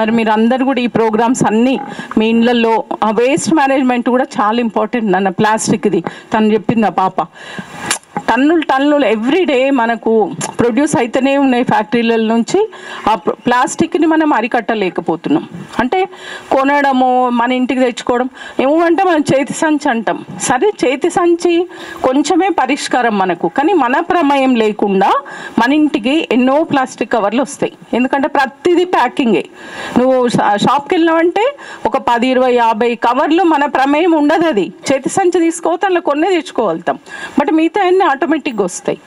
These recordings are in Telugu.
మరి మీరు అందరు కూడా ఈ ప్రోగ్రామ్స్ అన్నీ మీ ఇళ్ళల్లో వేస్ట్ మేనేజ్మెంట్ కూడా చాలా ఇంపార్టెంట్ అన్న ప్లాస్టిక్ది తను చెప్పింది ఆ పాప. టన్నులు ఎవ్రీడే మనకు ప్రొడ్యూస్ అయితేనే ఉన్నాయి ఫ్యాక్టరీల నుంచి. ఆ ప్లాస్టిక్ని మనం అరికట్టలేకపోతున్నాం. అంటే కొనడము, మన ఇంటికి తెచ్చుకోవడం ఏమంటే మనం చేతి సంచి అంటాం. సరే చేతి సంచి కొంచెమే పరిష్కారం మనకు, కానీ మన ప్రమేయం లేకుండా మన ఇంటికి ఎన్నో ప్లాస్టిక్ కవర్లు వస్తాయి. ఎందుకంటే ప్రతిదీ ప్యాకింగే. నువ్వు షాప్కి వెళ్ళినావంటే ఒక 10, 20, 50 కవర్లు మన ప్రమేయం ఉండదు. అది చేతి సంచి తీసుకోవచ్చు, అందులో కొన్నే తెచ్చుకోగలుగుతాం. బట్ మిగతా అన్నీ ఆటోమేటిక్గా వస్తాయి.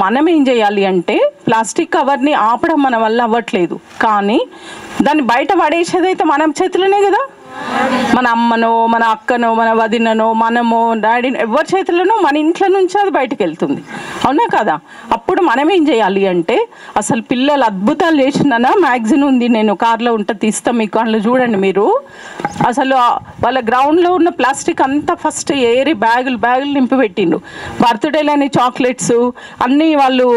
మనం ఏం చేయాలి అంటే ప్లాస్టిక్ కవర్ని ఆపడం మన వల్ల అవ్వట్లేదు, కానీ దాన్ని బయట పడేసేదైతే మన చేతిలోనే కదా. మన అమ్మనో, మన అక్కనో, మన వదిననో, మనమో, డాడీనో, ఎవరి చేతుల్లోనో మన ఇంట్లో నుంచి అది బయటకు వెళ్తుంది, అవునా కదా. అప్పుడు మనం ఏం చేయాలి అంటే, అసలు పిల్లలు అద్భుతాలు చేసిన మ్యాగజైన్ ఉంది, నేను కార్లో ఉంటే తీస్తాం మీకు, అందులో చూడండి మీరు. అసలు వాళ్ళ గ్రౌండ్లో ఉన్న ప్లాస్టిక్ అంతా ఫస్ట్ ఏరి బ్యాగులు నింపి పెట్టిండు. బర్త్డేలని చాక్లెట్స్ అన్నీ వాళ్ళు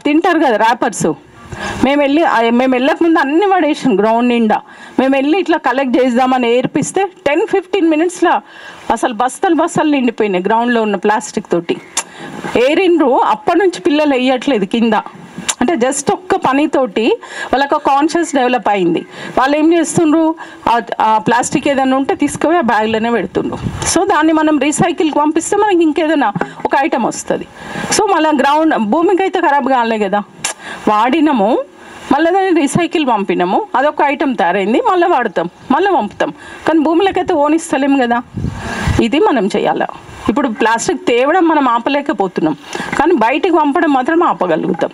తింటారు కదా ర్యాపర్స్. మేము వెళ్ళక ముందు అన్ని పడేసాం గ్రౌండ్ నిండా. మేము వెళ్ళి ఇట్లా కలెక్ట్ చేద్దామని ఏర్పిస్తే 10-15 మినిట్స్లో అసలు బస్తాలు నిండిపోయినాయి గ్రౌండ్లో ఉన్న ప్లాస్టిక్ తోటి. ఏరిండ్రు. అప్పటి నుంచి పిల్లలు వేయట్లేదు కింద. అంటే జస్ట్ ఒక్క పనితోటి వాళ్ళకు కాన్షియస్ డెవలప్ అయింది. వాళ్ళు ఏం చేస్తుండ్రు, ఆ ప్లాస్టిక్ ఏదైనా ఉంటే తీసుకుపోయి ఆ బ్యాగ్లోనే పెడుతుండ్రు. సో దాన్ని మనం రీసైకిల్కి పంపిస్తే మనకి ఇంకేదైనా ఒక ఐటమ్ వస్తుంది. సో మళ్ళీ భూమికి అయితే ఖరాబ్ కాలే కదా, వాడినము మళ్ళీ దాన్ని రీసైకిల్ పంపినాము, అదొక ఐటెం తయారైంది, మళ్ళీ వాడతాం, మళ్ళీ పంపుతాం. కానీ భూమిలోకైతే ఓనిస్తలేము కదా. ఇది మనం చేయాలి. ఇప్పుడు ప్లాస్టిక్ తేవడం మనం ఆపలేకపోతున్నాం, కానీ బయటికి పంపడం మాత్రం ఆపగలుగుతాం.